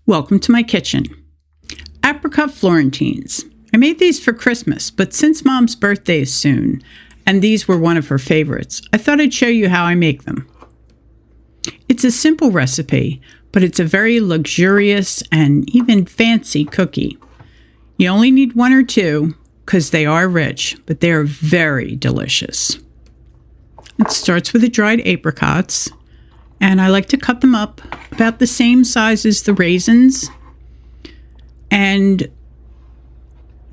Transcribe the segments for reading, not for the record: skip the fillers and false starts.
Welcome to my kitchen. Apricot Florentines. I made these for Christmas, but since Mom's birthday is soon, and these were one of her favorites, I thought I'd show you how I make them. It's a simple recipe, but it's a very luxurious and even fancy cookie. You only need one or two because they are rich, but they are very delicious. It starts with the dried apricots, and I like to cut them up about the same size as the raisins. And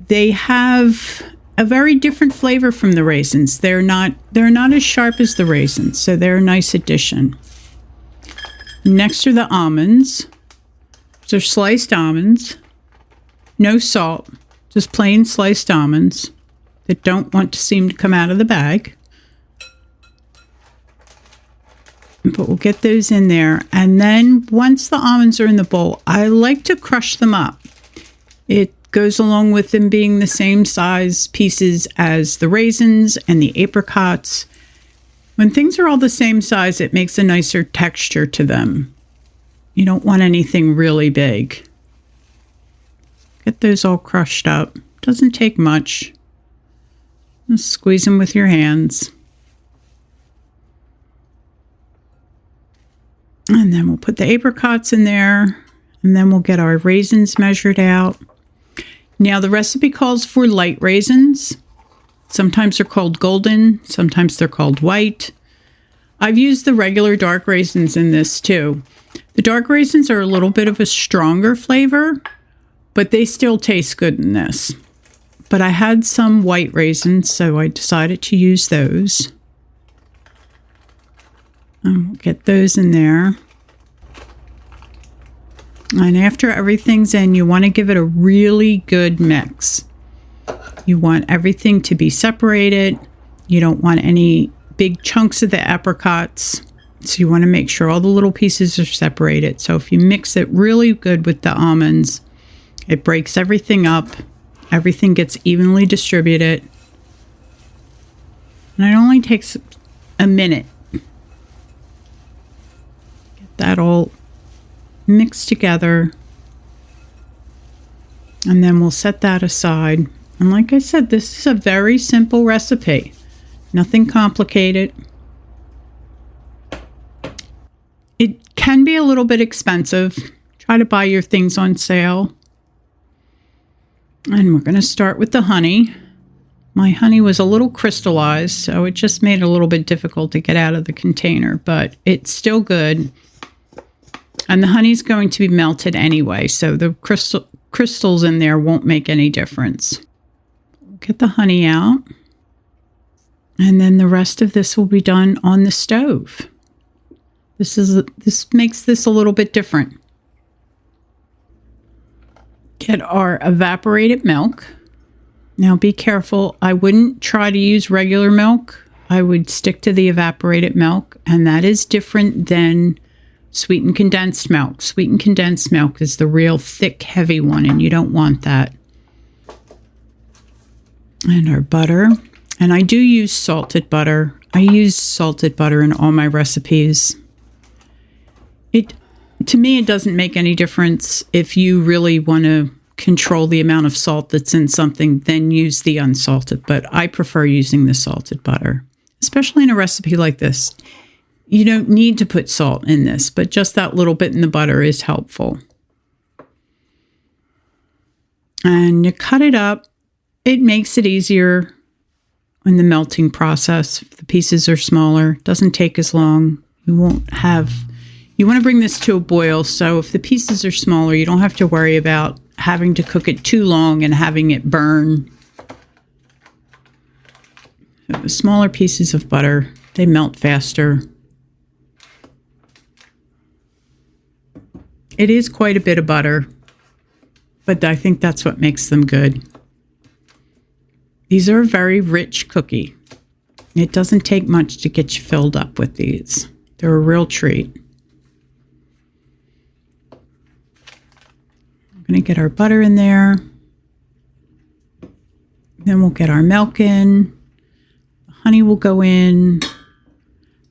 they have a very different flavor from the raisins. They're not as sharp as the raisins, so they're a nice addition. Next are the almonds. They're sliced almonds. No salt, just plain sliced almonds that don't want to seem to come out of the bag. But we'll get those in there. And then once the almonds are in the bowl, I like to crush them up. It goes along with them being the same size pieces as the raisins and the apricots. When things are all the same size, it makes a nicer texture to them. You don't want anything really big. Get those all crushed up. Doesn't take much. Just squeeze them with your hands. And then we'll put the apricots in there, and then we'll get our raisins measured out. Now the recipe calls for light raisins. Sometimes they're called golden, sometimes they're called white. I've used the regular dark raisins in this too. The dark raisins are a little bit of a stronger flavor, but they still taste good in this. But I had some white raisins, so I decided to use those. And we'll get those in there. And after everything's in, you want to give it a really good mix. You want everything to be separated. You don't want any big chunks of the apricots. So you want to make sure all the little pieces are separated. So if you mix it really good with the almonds, it breaks everything up. Everything gets evenly distributed. And it only takes a minute. That all mixed together, and then we'll set that aside. And like I said, this is a very simple recipe, nothing complicated. It can be a little bit expensive. Try to buy your things on sale. And we're going to start with the honey. My honey was a little crystallized, so it just made it a little bit difficult to get out of the container, but it's still good. And the honey's going to be melted anyway, so the crystals in there won't make any difference. Get the honey out. And then the rest of this will be done on the stove. This makes this a little bit different. Get our evaporated milk. Now be careful. I wouldn't try to use regular milk. I would stick to the evaporated milk, and that is different than sweetened condensed milk. Sweetened condensed milk is the real thick, heavy one, and you don't want that. And our butter. And I do use salted butter. I use salted butter in all my recipes. To me, it doesn't make any difference. If you really want to control the amount of salt that's in something, then use the unsalted. But I prefer using the salted butter, especially in a recipe like this. You don't need to put salt in this, but just that little bit in the butter is helpful. And you cut it up. It makes it easier in the melting process. If the pieces are smaller, it doesn't take as long. You want to bring this to a boil, so if the pieces are smaller, you don't have to worry about having to cook it too long and having it burn. So the smaller pieces of butter, they melt faster. It is quite a bit of butter, but I think that's what makes them good. These are a very rich cookie. It doesn't take much to get you filled up with these. They're a real treat. We're going to get our butter in there. Then we'll get our milk in. The honey will go in.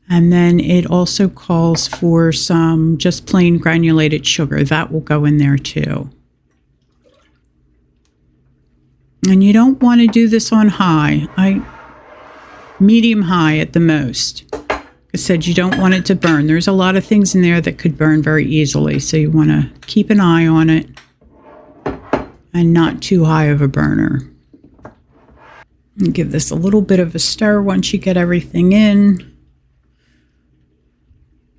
And then it also calls for some just plain granulated sugar. That will go in there too. And you don't want to do this on high. Medium high at the most. I said you don't want it to burn. There's a lot of things in there that could burn very easily. So you want to keep an eye on it and not too high of a burner. And give this a little bit of a stir once you get everything in.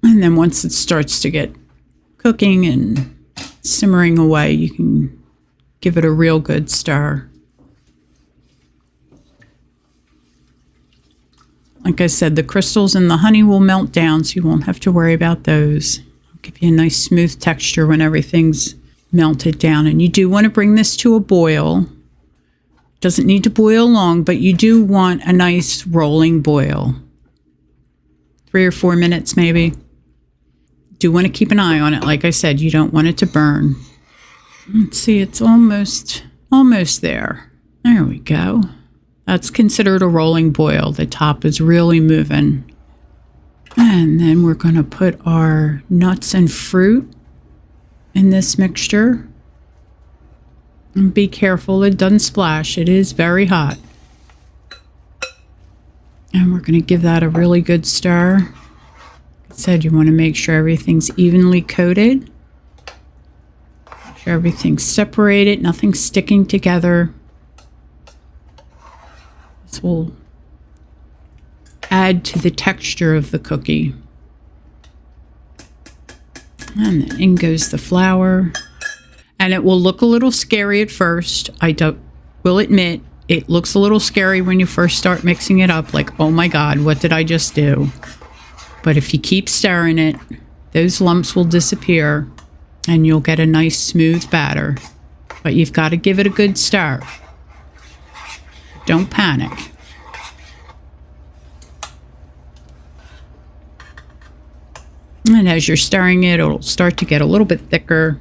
And then once it starts to get cooking and simmering away, you can give it a real good stir. Like I said, the crystals and the honey will melt down, so you won't have to worry about those. I'll give you a nice smooth texture when everything's melted down. And you do want to bring this to a boil. Doesn't need to boil long, but you do want a nice rolling boil. 3 or 4 minutes maybe. Do want to keep an eye on it. Like I said, you don't want it to burn. Let's see, it's almost there. There we go. That's considered a rolling boil. The top is really moving. And then we're going to put our nuts and fruit in this mixture. And be careful, it doesn't splash. It is very hot. And we're going to give that a really good stir. Like I said, you want to make sure everything's evenly coated. Make sure everything's separated, nothing's sticking together. This will add to the texture of the cookie. And then in goes the flour. And it will look a little scary at first. Will admit, it looks a little scary when you first start mixing it up. Like, oh my God, what did I just do? But if you keep stirring it, those lumps will disappear and you'll get a nice smooth batter. But you've got to give it a good stir. Don't panic. And as you're stirring it, it'll start to get a little bit thicker.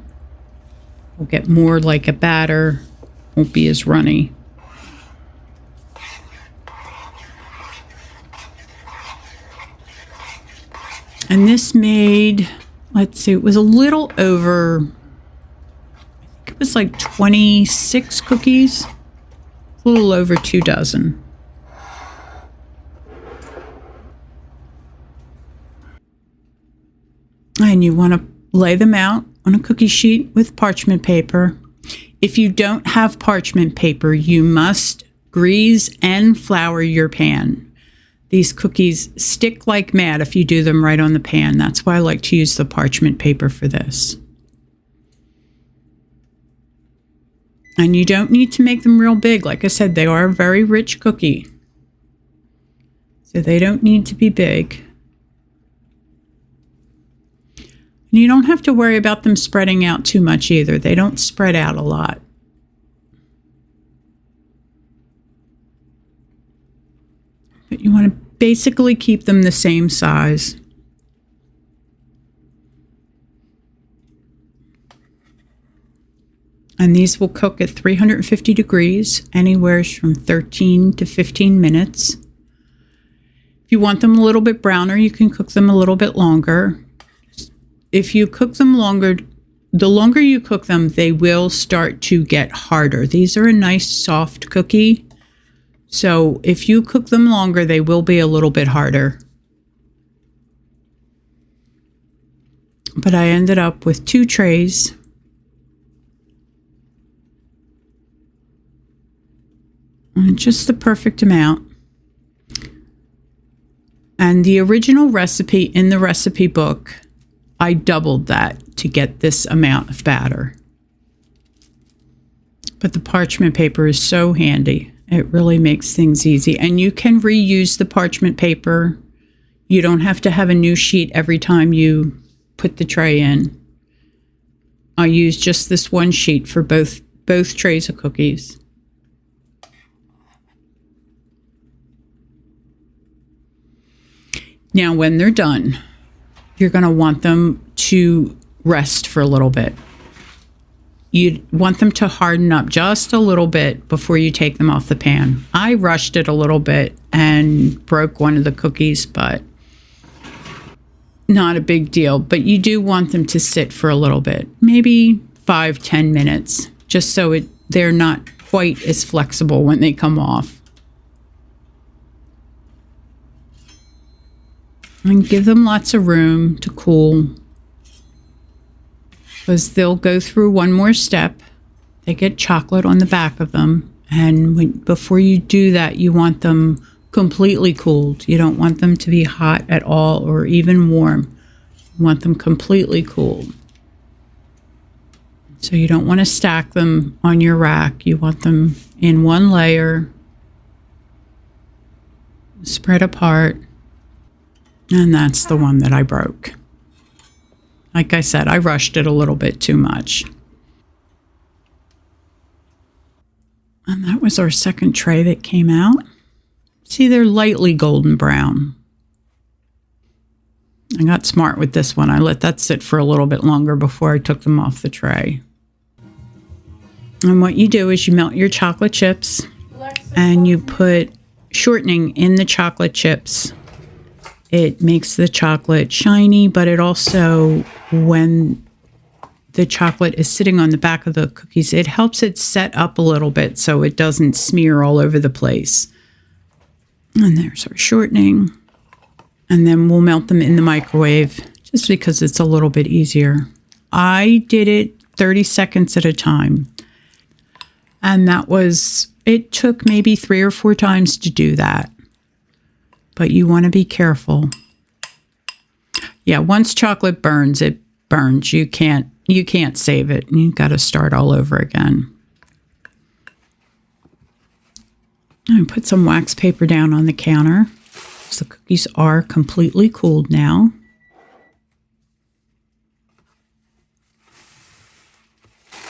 It'll get more like a batter. Won't be as runny. And this made, let's see, it was a little over, I think it was like 26 cookies. A little over 2 dozen. And you want to lay them out on a cookie sheet with parchment paper. If you don't have parchment paper, you must grease and flour your pan. These cookies stick like mad if you do them right on the pan. That's why I like to use the parchment paper for this. And you don't need to make them real big. Like I said, they are a very rich cookie. So they don't need to be big. And you don't have to worry about them spreading out too much either. They don't spread out a lot. But you want to basically keep them the same size. And these will cook at 350 degrees, anywhere from 13 to 15 minutes. If you want them a little bit browner, you can cook them a little bit longer. If you cook them longer, the longer you cook them, they will start to get harder. These are a nice soft cookie. So if you cook them longer, they will be a little bit harder. But I ended up with 2 trays. And just the perfect amount. And the original recipe in the recipe book, I doubled that to get this amount of batter. But the parchment paper is so handy. It really makes things easy. And you can reuse the parchment paper. You don't have to have a new sheet every time you put the tray in. I use just this one sheet for both trays of cookies. Now, when they're done, you're going to want them to rest for a little bit. You want them to harden up just a little bit before you take them off the pan. I rushed it a little bit and broke one of the cookies, but not a big deal, but you do want them to sit for a little bit, maybe 5-10 minutes, just so they're not quite as flexible when they come off. And give them lots of room to cool, because they'll go through one more step. They get chocolate on the back of them, and before you do that, you want them completely cooled. You don't want them to be hot at all or even warm. You want them completely cooled. So you don't want to stack them on your rack. You want them in one layer, spread apart. And that's the one that I broke. Like I said, I rushed it a little bit too much. And that was our second tray that came out. See, they're lightly golden brown. I got smart with this one. I let that sit for a little bit longer before I took them off the tray. And what you do is you melt your chocolate chips and you put shortening in the chocolate chips. It makes the chocolate shiny, but it also, when the chocolate is sitting on the back of the cookies, it helps it set up a little bit so it doesn't smear all over the place. And there's our shortening. And then we'll melt them in the microwave just because it's a little bit easier. I did it 30 seconds at a time. And it took maybe 3 or 4 times to do that. But you want to be careful. Yeah, once chocolate burns, it burns. You can't save it. You've got to start all over again. I put some wax paper down on the counter. So the cookies are completely cooled now.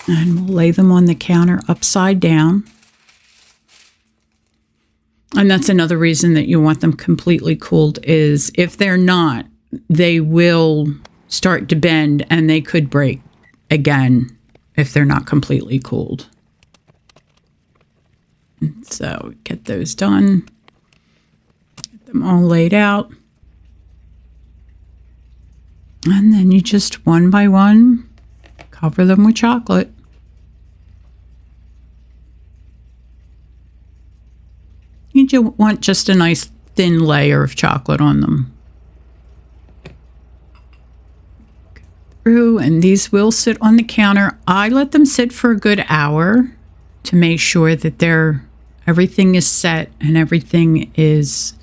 And we'll lay them on the counter upside down. And that's another reason that you want them completely cooled, is if they're not, they will start to bend and they could break again if they're not completely cooled. And so get those done. Get them all laid out. And then you just one by one cover them with chocolate. You want just a nice thin layer of chocolate on them. And these will sit on the counter. I let them sit for a good hour to make sure that everything is set and everything is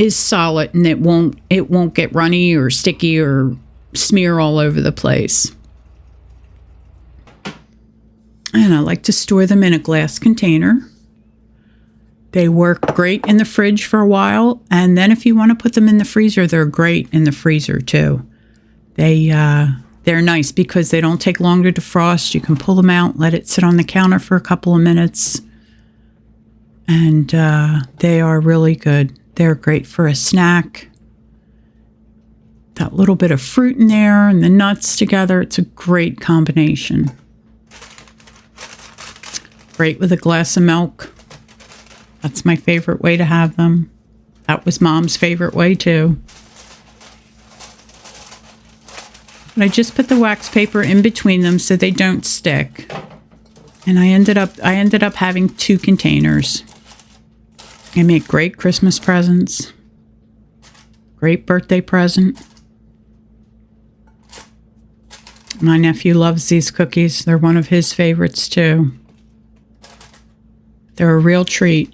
solid, and it won't get runny or sticky or smear all over the place. And I like to store them in a glass container. They work great in the fridge for a while, and then if you want to put them in the freezer, they're great in the freezer too. They're nice because they don't take long to defrost. You can pull them out, let it sit on the counter for a couple of minutes, and they are really good. They're great for a snack. That little bit of fruit in there and the nuts together, it's a great combination. Great with a glass of milk. That's my favorite way to have them. That was Mom's favorite way too. But I just put the wax paper in between them so they don't stick. And I ended up having 2 containers. They make great Christmas presents. Great birthday present. My nephew loves these cookies. They're one of his favorites too. They're a real treat.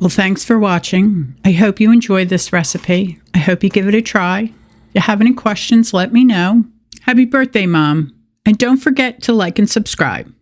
Well, thanks for watching. I hope you enjoyed this recipe. I hope you give it a try. If you have any questions, let me know. Happy birthday, Mom. And don't forget to like and subscribe.